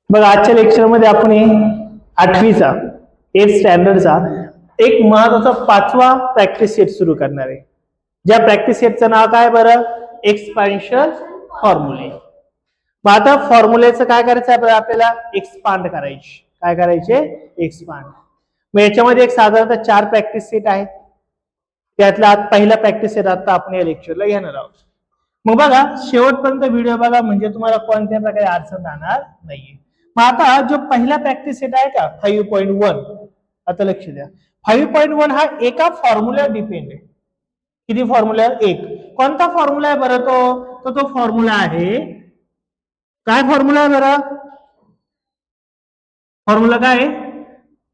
बघा आजच्या लेक्चरमध्ये आपण 8वीचा 8th स्टँडर्डचा एक महत्वाचा 5वा प्रॅक्टिस सेट सुरू करणार आहे. ज्या प्रॅक्टिस सेटचं नाव काय बरं? एक्सपान्शन फॉर्म्युले. मग आता फॉर्म्युलेचं काय करायचं आहे आपल्याला? एक्सपांड करायची. काय करायचे? एक्सपांड. मग याच्यामध्ये एक साधारणतः 4 प्रॅक्टिस सेट आहेत. त्यातला आज पहिला प्रॅक्टिस सेट आता आपण या लेक्चरला घेणार आहोत. मग बघा शेवटपर्यंत व्हिडिओ बघा म्हणजे तुम्हाला कोणत्या प्रकारे अडचण राहणार नाहीये. मग आता जो पहिला प्रॅक्टिस सेट आहे का 5.1, आता लक्ष द्या. 5.1 हा एका फॉर्म्युल्यावर डिपेंड आहे. किती फॉर्म्युला? एक. कोणता फॉर्म्युला आहे बरं तो फॉर्म्युला आहे, काय फॉर्म्युला आहे बरं? फॉर्म्युला काय आहे?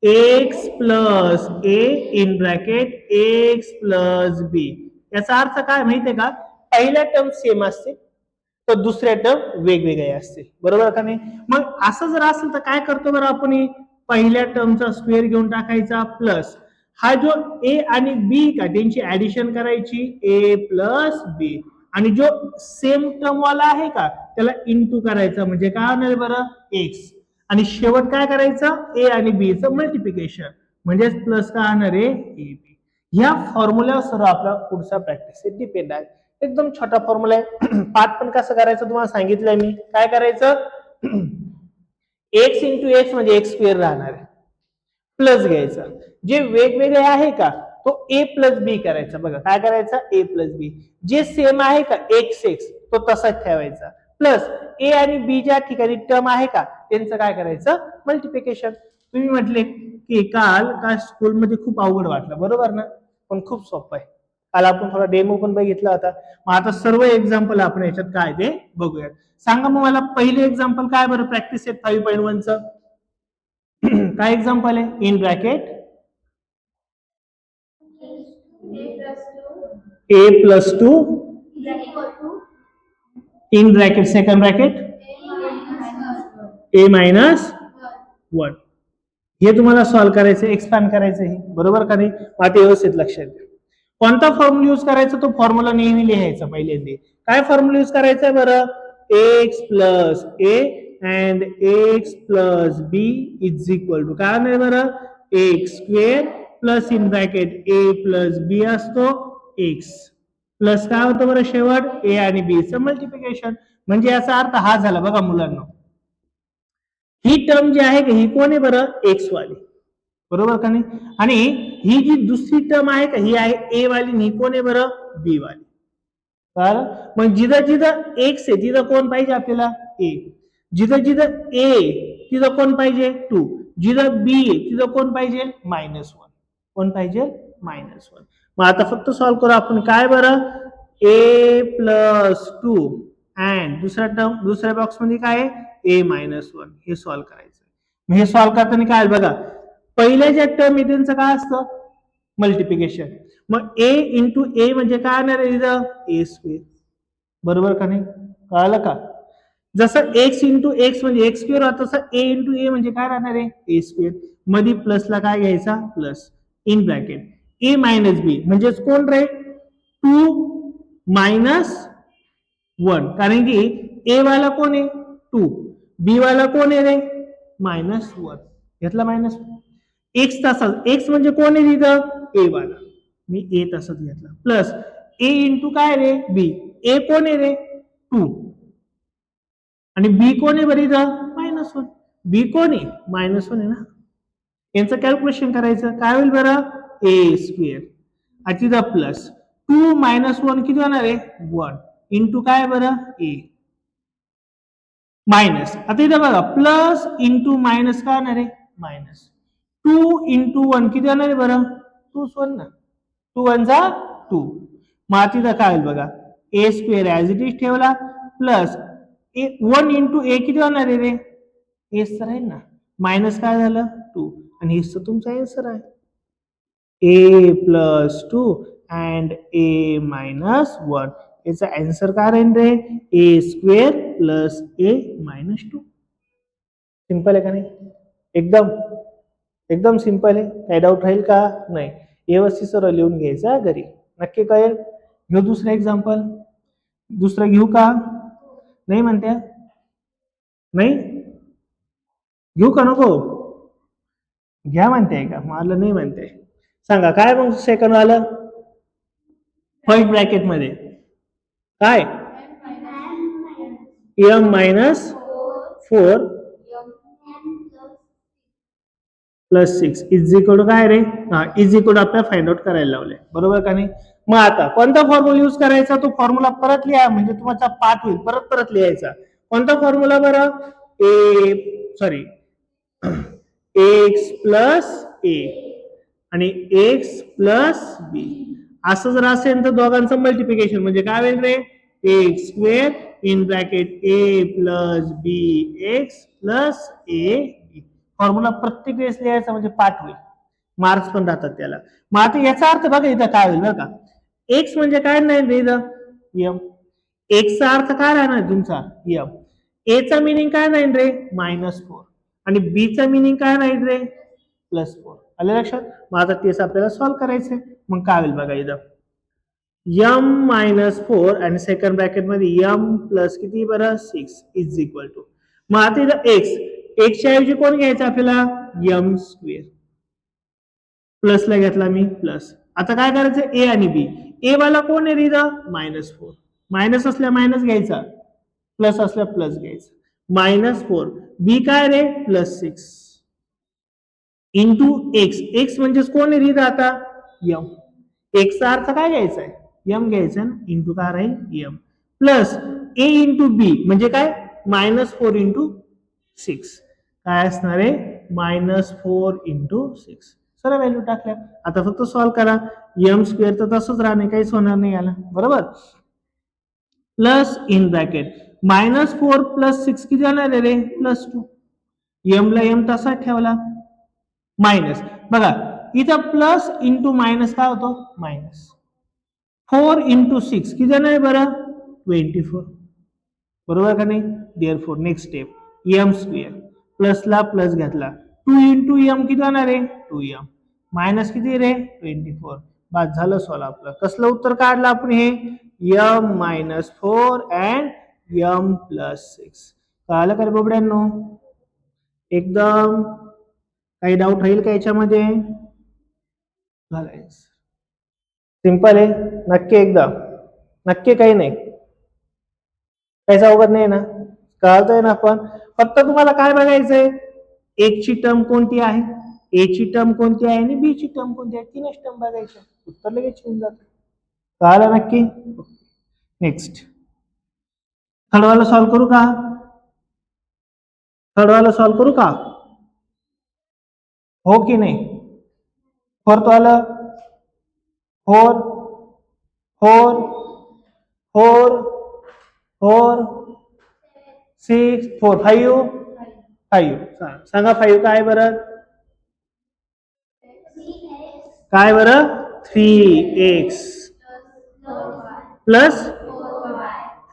X plus a in bracket x plus b. याचा अर्थ काय माहितीये का? पहिल्या टर्म सेम असते तर दुसऱ्या टर्म वेगवेगळे असते, बरोबर का नाही? मग असं जर असेल तर काय करतो बरं आपण? पहिल्या टर्मचा स्क्वेअर घेऊन टाकायचा प्लस हा जो ए आणि बी का त्यांची ऍडिशन करायची ए प्लस बी, आणि जो सेम टर्म वाला आहे का त्याला इंटू करायचा म्हणजे काय होणार बरं? एक्स. आणि शेवट काय करायचं? ए आणि बी चं मल्टिप्लिकेशन म्हणजे प्लस काय होणार आहे? A B. ह्या फॉर्म्युल्यावर सर्व आपला पुढचा प्रॅक्टिस डिपेंड आहे. एकदम छोटा फॉर्म्युला आहे. पाठ पण कसं करायचं तुम्हाला सांगितलंय मी. काय करायचं? एक्स इंटू एक्स म्हणजे एक्स स्क्वेअर राहणार आहे, प्लस घ्यायचा. जे वेगवेगळे आहे का तो ए प्लस बी करायचा. बघा काय करायचं? ए प्लस बी. जे सेम आहे का एक्स एक्स तो तसाच ठेवायचा, प्लस ए आणि बी ज्या ठिकाणी टर्म आहे का त्यांचं काय करायचं? मल्टिप्लिकेशन. तुम्ही म्हटले की काल स्कूलमध्ये खूप अवघड वाटलं, बरोबर ना? पण खूप सोपं आहे. काल आपण थोडा डेमो पण बघितला होता. मग आता सर्व एक्झाम्पल आपण याच्यात काय ते बघूया. सांगा मग मला पहिले एक्झाम्पल काय बरं प्रॅक्टिस सेट 5.1 चं? काय एक्झाम्पल आहे? In bracket A plus 2 in bracket second bracket a minus 1. हे तुम्हाला सॉल्व्ह करायचं, एक्सपांड करायचं आहे, बरोबर का नाही? आता व्यवस्थित लक्षात द्या. कोणता फॉर्म्युला यूज करायचा? तो फॉर्म्युला नेहमी लिहायचा पहिल्यांदा. काय फॉर्म्युला यूज करायचा आहे बरं? X plus a and x plus b is equal to काय नाही बरं? X square plus in bracket A plus b असतो एक्स, प्लस काय होतं बरं शेवट? ए आणि बी चं मल्टिप्लिकेशन. म्हणजे याचा अर्थ हा झाला बघा मुलांना, ही टर्म जी आहे ही कोण आहे बरं? एक्स वाली, बरोबर का नाही? आणि ही जी दुसरी टर्म आहे का ही आहे ए वाली, ही कोण आहे बरं? बी वाली. बरं, मग जिथं जिथं एक्स आहे तिथं कोण पाहिजे आपल्याला? ए. जिथं जिथं ए तिथं कोण पाहिजे? 2. जिथं बी आहे तिथं कोण पाहिजे? -1. कोण पाहिजे? -1. मग आता फक्त सॉल्व्ह करू आपण. काय बरं? ए प्लस 2 अँड दुसऱ्या टर्म दुसऱ्या बॉक्स मध्ये काय आहे? ए -1. हे सॉल्व्ह करायचं. मग हे सॉल्व्ह करताना काय बघा, पहिल्या ज्या टर्म आहे त्यांचं काय असतं? मल्टिप्लिकेशन. मग ए इंटू ए म्हणजे काय येणार आहे इथं? ए स्क्वेअर, बरोबर का नाही? कळालं का? जसं एक्स इंटू एक्स म्हणजे एक्स स्क्वेअर होता, तसं ए इंटू ए म्हणजे काय राहणार आहे? A square. मध्ये प्लसला काय घ्यायचा? Plus in bracket a minus b म्हणजेच कोण राहील? 2 मायनस 1. कारण की ए वाला कोण आहे? 2. बी वाला कोण आहे रे? -1. घेतला -1. एक्स तसाच, एक्स म्हणजे कोण आहे तिथं? ए वाला, मी ए तसाच घेतला, प्लस ए इंटू काय रे? बी. ए कोण आहे रे? 2. आणि बी कोण आहे बरं इथं? -1. बी कोण आहे? -1 आहे ना. यांचं कॅल्क्युलेशन करायचं. काय होईल बरं? ए स्क्वेअर आणि तिथं प्लस 2 - 1 किती होणार आहे? 1 इंटू काय बरं? ए मायनस. आता इथं बघा प्लस इंटू मायनस काय होणार आहे? मायनस. 2 इंटू 1 किती होणार आहे बरं? 2 1 ना. 2 1 जा 2. मग तिथं काय होईल बघा? ए स्क्वेअर ऍज इट इज ठेवला प्लस 1 इंटू ए किती होणार आहे रे? एच तर राहील ना. मायनस काय झालं? 2. आणि हेच तर तुमचा आन्सर आहे. ए प्लस 2 अँड ए मायनस 1. याचा आन्सर काय राहील रे? ए स्क्वेअर प्लस ए -2. सिंपल आहे का नाही? एकदम एकदम सिंपल आहे. काही डाऊट राहील का? नाही. व्यवस्थित सर्व लिहून घ्यायचं घरी, नक्की कळेल. घेऊ दुसरं एक्झाम्पल? दुसरं घेऊ का? नाही म्हणत्या? नाही. घेऊ का नको? घ्या म्हणते का? मला नाही म्हणते. सांगा काय मग सेकंड आलं फर्स्ट ब्रॅकेट मध्ये काय m minus 4 plus 6 is equal to काय रे? हा इज इक्वल टू आपल्याला फाइंड आउट करायला लावलंय, बरोबर का नाही? मग आता कोणता फॉर्म्युला यूज करायचा? तो फॉर्म्युला परत लिहा, म्हणजे तुमचा पाठ होईल. परत परत लिहायचा. कोणता फॉर्म्युला बरं? एक्स प्लस ए आणि एक्स प्लस बी असं जर असेल तर दोघांचं मल्टिप्लिकेशन म्हणजे काय होईल रे? X square in bracket A plus B x plus a b. Formula प्रत्येक वेळेस लिहायचा म्हणजे पाठ होईल, मार्क्स पण राहतात त्याला. मग आता याचा अर्थ बघा इथं काय होईल बरं का? एक्स म्हणजे काय नाही रे इथं? यम. एक्सचा अर्थ काय राहणार तुमचा? यम. एचा मिनिंग काय नाही रे? -4 आणि बीचा मिनिंग काय नाही रे? +4. आलं लक्षात? मग आता तेच आपल्याला सॉल्व्ह करायचंय. मग काय होईल बघा इथं? m-4 आणि सेकंड ब्रॅकेट मध्ये m प्लस किती बरं? 6 इज इक्वल टू. मग आता इथं एक्सच्या ऐवजी कोण घ्यायचं आपल्याला? m square. प्लसला घेतला मी प्लस. आता काय करायचं? ए आणि बी. ए वाला कोण आहे इथं? -4. मायनस असल्या मायनस घ्यायचा, प्लस असल्या प्लस घ्यायचा. -4 बी काय रे? +6 इंटू एक्स. एक्स म्हणजेच कोण आहे इथं आता? यम. एक्सचा अर्थ काय घ्यायचा आहे? यम घ्यायचा ना, इंटू काय राहील? यम प्लस ए इंटू बी म्हणजे काय? -4 इंटू 6 काय असणार आहे? -4 इंटू 6. सर्व व्हॅल्यू टाकल्या. आता फक्त सॉल्व्ह करा. m स्क्वेअर तर तसंच राहणे, काहीच होणार नाही याला, बरोबर? प्लस इन ब्रॅकेट -4 प्लस 6 किती येणार आहे रे? +2. m ला m तसाच ठेवला. मायनस बघा इथं प्लस इंटू मायनस काय होतो? मायनस. 4 इंटू 6 किती येणार आहे बरं? 24. बरोबर का नाही? Therefore next step m square प्लसला प्लस घेतला. 2 इंटू m किती होणार आहे? 2m मायनस किती रे? 24. बस झालं सॉल्व आपलं. कसलं उत्तर काढलं आपण हे? m-4 and m plus 6. कळालं का रे बाबड्यांनो? एकदम काही डाऊट राहील का याच्यामध्ये? सिंपल आहे नक्की, एकदम नक्की, काही नाही, काहीच अवघड नाही ना? कळतंय ना? आपण फक्त तुम्हाला काय बघायचंय? एक ची टर्म कोणती आहे, ए ची टर्म कोणती आहे आणि बी ची टर्म कोणती आहे, तीनच टर्म बघायच्या, उत्तर लगेच येऊन जातं. कळालं नक्की? नेक्स्ट थर्ड वाला सॉल्व्ह करू का? थर्ड वाला सॉल्व्ह करू का? हो की नाही? फोर्थ वाला 4 4 4 4 6 4 5 5 सांगा 5 काय बरं? काय बरं? 3x plus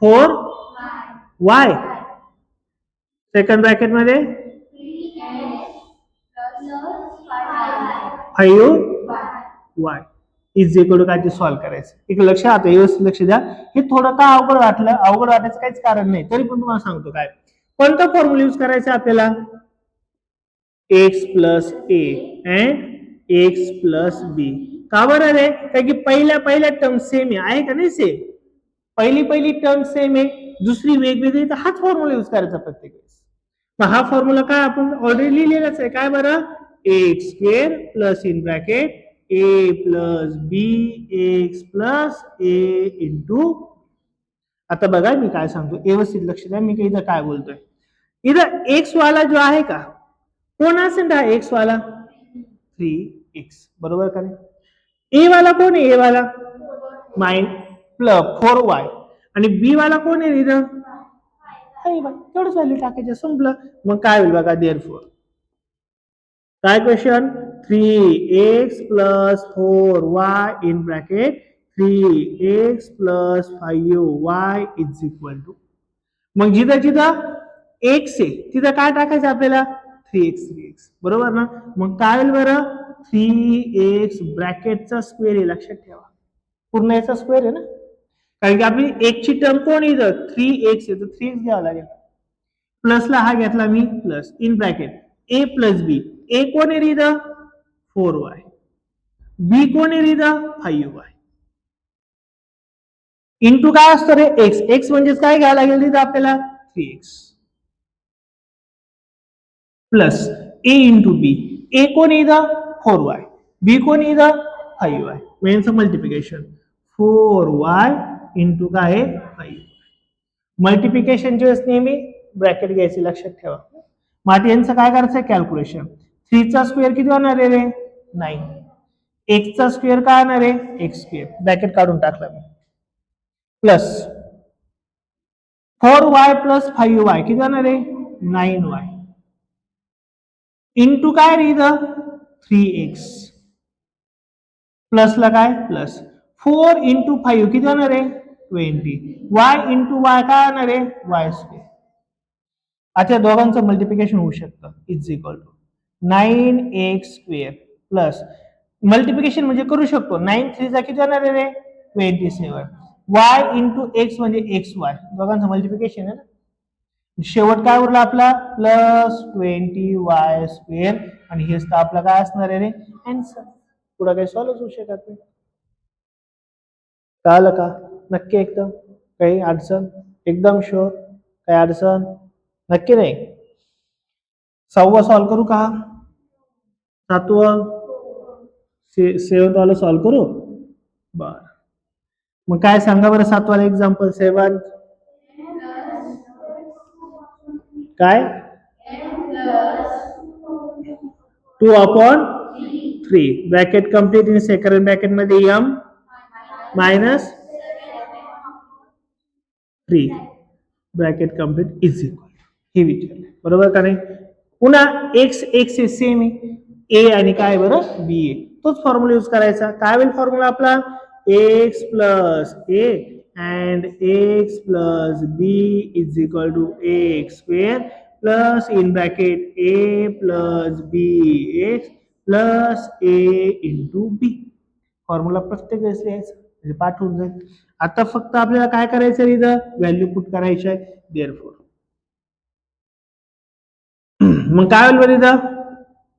4y. Second bracket मध्ये 5y इज इक्वल टू काय ते सॉल्व्ह करायचं. एक लक्ष, आता व्यवस्थित लक्ष द्या. हे थोडं का अवघड वाटलं? अवघड वाटायचं काहीच कारण नाही, तरी पण तुम्हाला सांगतो काय. कोणता फॉर्म्युला यूज करायचा आपल्याला? X plus a and x plus b. का बरं रे? कारण की पहिल्या टर्म सेम आहे का नाही? सेम. पहिली टर्म सेम आहे, दुसरी वेगवेगळी, तर हाच फॉर्म्युला यूज करायचा प्रत्येक वेळेस. मग हा फॉर्म्युला काय आपण ऑलरेडी लिहिलेलाच आहे. काय बरं? X square plus in bracket A plus B x plus A into. आता बघा मी काय सांगतो, व्यवस्थित लक्ष द्या मी इथं काय बोलतोय. इथं एक्स वाला जो आहे का, कोण असेल हा एक्स वाला? 3x, बरोबर का नाही? ए वाला कोण आहे? ए वाला -4y आणि बी वाला कोण आहे इथं? तेवढंच व्हॅल्यू टाकायचं, संपलं. मग काय होईल बघा? देअरफॉर काय question? 3x plus 4y in bracket 3x plus 5y is equal to. मग जिथं जिथं x आहे तिथं काय टाकायचं आपल्याला? 3x, बरोबर ना? मग काय होईल बरं? 3x ब्रॅकेटचा स्क्वेअर आहे, लक्षात ठेवा. पूर्ण याचा स्क्वेअर आहे ना, कारण की आपली एक ची टर्म कोण इथं? 3x आहे, तर 3x घ्यावा लागेल. प्लसला हा घेतला मी plus in bracket A plus b, a कोण आहे इथं 4y, बी कोण आहे इथं 5y, इंटू काय असतं रे एक्स, एक्स म्हणजेच काय घ्यायला लागेल तिथं आपल्याला 3x plus A into B, a कोण इथं 4y, बी कोण इथं 5y, मेनचं मल्टिप्लिकेशन 4y इंटू काय आहे 5. मल्टिप्लिकेशनच्या वेळेस नेहमी ब्रॅकेट घ्यायचे लक्षात ठेवा. मग यांचं काय करायचं कॅल्क्युलेशन, 3 चा स्क्वेअर किती होणार आहे रे 9, x चा स्क्वेअर काय होणार आहे x स्क्वेअर, ब्रॅकेट काढून टाकला मी, प्लस 4y प्लस 5y किती होणार आहे 9y, इंटू काय रे इथं 3x, प्लसला काय प्लस 4 इंटू 5 किती होणार आहे 20, y इंटू y काय होणार आहे y स्क्वेअर. आता दोघांचं मल्टिप्लिकेशन होऊ शकतं is equal to 9x square plus multiplication म्हणजे करू शकतो 9 3 चा किती होणार आहे रे 27, y इंटू x म्हणजे xy, दोघांचं मल्टिप्लिकेशन आहे ना, शेवट काय उरला आपला प्लस 20y स्क्वेअर, आणि हेच तर आपला काय असणार आहे रे आन्सर. पुढे काही सॉल्व्ह होऊ शकत नाही. कळलं का नक्की एकदम, काही अडचण एकदम शुअर, काही अडचण नक्की नाही. 6वा सॉल्व्ह करू का 7वं 7th वाला सॉल्व्ह करू बर. मग काय सांगा बरं 7 वाला एक्झाम्पल 7 काय 2/3 bracket complete in second bracket मध्ये m minus 3 bracket complete is equal हे विचारले बरोबर का नाही. पुन्हा x x सेम आहे, a आणि काय बरं b आहे, तोच फॉर्म्युला यूज करायचा. काय होईल फॉर्म्युला आपला x plus a and x plus b is equal to x square plus in bracket a plus bx plus a into b. Formula प्रत्येक वेळेस लिहायचा म्हणजे पाठ होऊन जाईल. आता फक्त आपल्याला काय करायचं इथं व्हॅल्यू पुट करायची आहे देअरफॉर. मग काय होईल बरं इथं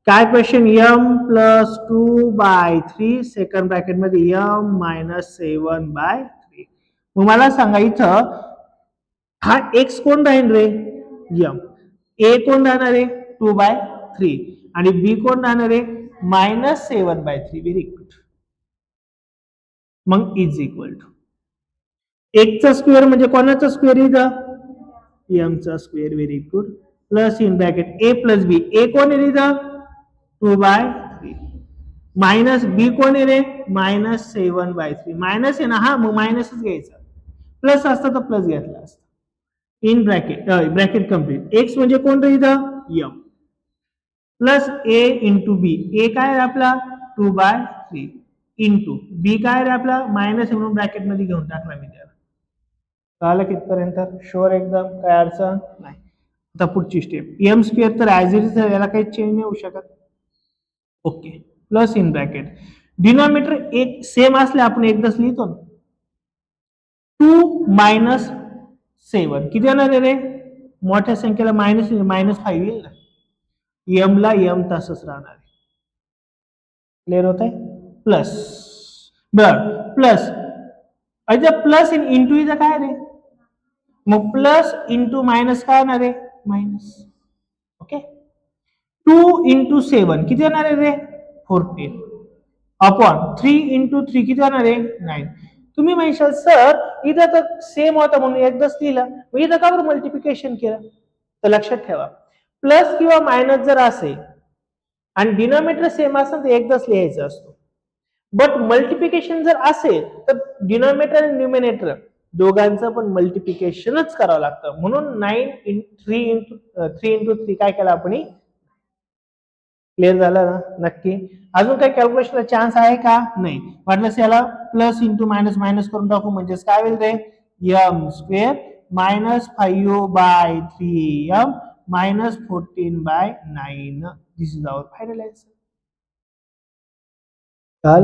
काय question m plus 2/3 second bracket मध्ये m मायनस 7/3. मग मला सांगा इथं हा x कोण राहील रे m, a कोण राहणार आहे 2/3 आणि b कोण राहणार आहे मायनस 7/3. Very good. मग इज इक्वल टू x चा स्क्वेअर म्हणजे कोणाचा स्क्वेअर इथं m चा square. Very good. Plus in bracket a plus b, a कोण आहे इथं 2/3 मायनस b कोण आहे रे मायनस 7/3. मायनस आहे ना हा मग मायनसच घ्यायचा, प्लस असतं तर प्लस घेतला असता. In bracket bracket complete x म्हणजे कोण रे इथं m प्लस a इंटू बी, ए काय रे आपला 2/3 इंटू बी काय रे आपला मायनस म्हणून ब्रॅकेट मध्ये घेऊन टाकला मी त्याला. कळलं कितपर्यंत शुअर एकदम काय अडचण नाही. आता पुढची स्टेप m स्क्वेअर तर ऍज इट इज याला काही चेंज नाही होऊ शकत. Okay plus in bracket denominator एक सेम असले आपण एकदाच लिहितो ना 2 मायनस 7 किती येणार आहे रे मोठ्या संख्येला मायनस -5 येईल ना, m ला m तसंच राहणार आहे. क्लिअर होत आहे. प्लस बर प्लस प्लस इन इंटू इथं काय रे मग प्लस इंटू मायनस काय होणार आहे मायनस. ओके 2 इंटू 7 किती येणार आहे रे 14 अपॉन 3 इंटू 3 किती येणार आहे 9. तुम्ही म्हणशाल सर इथं तर सेम होता म्हणून एकदाच लिहिलं, मग इथं का बरं मल्टिप्लिकेशन केलं. तर लक्षात ठेवा प्लस किंवा मायनस जर असेल आणि डिनॉमिनेटर सेम असेल तर एकदाच लिहायचं असतो. बट मल्टिप्लिकेशन जर असेल तर डिनॉमिनेटर आणि न्यूमिनेटर दोघांचं पण मल्टिप्लिकेशनच करावं लागतं. म्हणून 3 इंटू 3 काय केलं आपण. क्लिअर झालं ना नक्की. अजून काही कॅल्क्युलेशनला चान्स आहे का नाही. वाटल्यास याला प्लस इंटू मायनस मायनस करून टाकू म्हणजेच काय होईल रे m square minus 5/3m minus 14/9. This is our final answer. चाल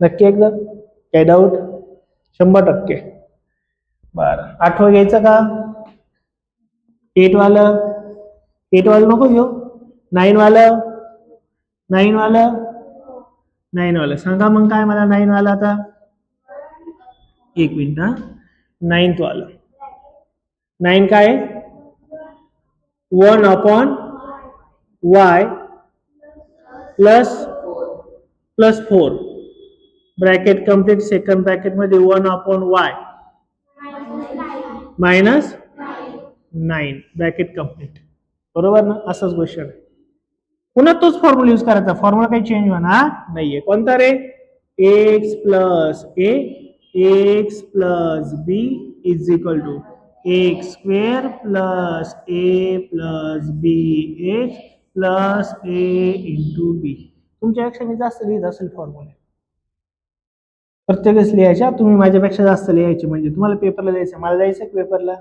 नक्की एकदम काय डाऊट 100%. बरं 8वं घ्यायचं का 8 वालं नको घेऊ 9 वालं 9 वालं 9 वालं सांगा मग काय मला 9 वाला आता एक मिनिट हा 9th वालं 9 काय 1 upon y plus 4 bracket complete second bracket मध्ये 1 upon y minus 9 bracket complete बरोबर ना असंच गोष्ट आहे पुन्हा तोच फॉर्म्युला यूज करायचा फॉर्म्युला काही चेंज होणार नाहीये कोणता रे x plus x plus b is equal to x square plus a plus B x plus A into b तुमच्यापेक्षा मी जास्त लिहित असेल फॉर्म्युला प्रत्येकच लिहायच्या तुम्ही माझ्यापेक्षा जास्त लिहायचे म्हणजे तुम्हाला पेपरला द्यायचं मला द्यायचं पेपरला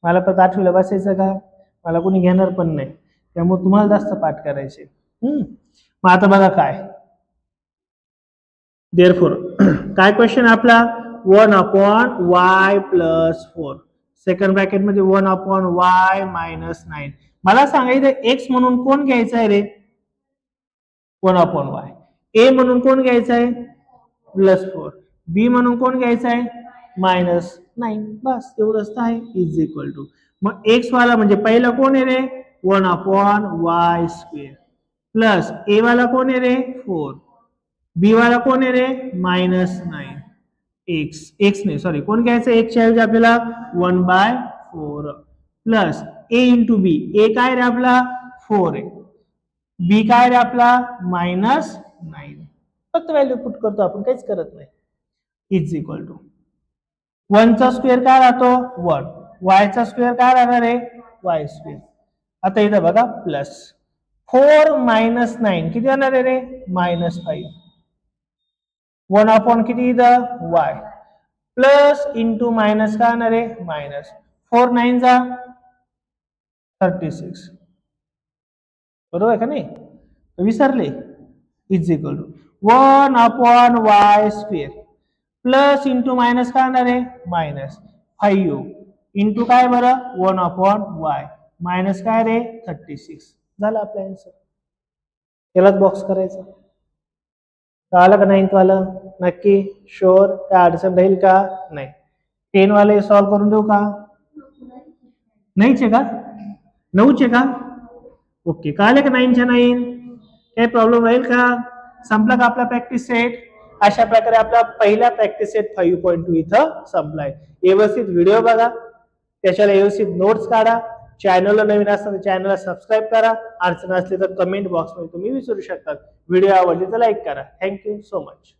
मला परत 8वीला बसायचं का मला कोणी घेणार पण नाही त्यामुळे तुम्हाला जास्त पाठ करायचे मग आता बघा काय देअरफॉर काय क्वेश्चन आपला 1 upon y plus 4 second bracket मध्ये 1 अपॉन y मायनस 9 मला सांगायचं x म्हणून कोण घ्यायचं आहे रे 1 अपॉन y a म्हणून कोण घ्यायचं आहे प्लस 4 b म्हणून कोण घ्यायचं आहे मायनस 9 बस एवढंच तर आहे इज इक्वल टू मग x वाला म्हणजे पहिला कोण आहे रे 1 upon y square plus a वाला कोण आहे रे 4 बी वाला कोण आहे रे मायनस 9 एक्स नाही सॉरी कोण घ्यायचं एक्सच्या ऐवजी आपल्याला 1/4 प्लस ए इंटू बी ए काय रे आपला 4 आहे बी काय रे आपला मायनस 9 फक्त व्हॅल्यू पुट करतो आपण काहीच करत नाही इज इक्वल टू 1 चा स्क्वेअर काय राहतो 1 y चा स्क्वेअर काय राहणार आहे y स्क्वेअर आता इथं बघा प्लस 4 मायनस 9 किती येणार आहे रे मायनस 5 1 अपॉन किती इथं y प्लस इंटू मायनस काय येणार आहे मायनस 4 9 जा 36 बरोबर आहे का नाही विसरले is equal to 1 upon y square plus into minus काय येणार आहे मायनस 5 इंटू काय बरं 1 अपॉन y मायनस काय रे 36 झालं आपला आन्सर यालाच बॉक्स करायचा कळालं का 9th वालं नक्की शुअर काय अडचण राहील का नाही 10 वाले सॉल्व करून देऊ का नाहीच आहे का 9चे का ओके कळाले का 9च्या 9 काही प्रॉब्लेम राहील का संपला का आपला प्रॅक्टिस सेट अशा प्रकारे आपला पहिला प्रॅक्टिस सेट 5.2 इथं संपलाय व्यवस्थित व्हिडिओ बघा त्याच्याला व्यवस्थित नोट्स काढा चॅनलला नवीन असताना चॅनलला सबस्क्राईब करा अडचण असली तर कमेंट बॉक्समध्ये तुम्ही विचारू शकता व्हिडिओ आवडले तर लाईक करा थँक्यू सो मच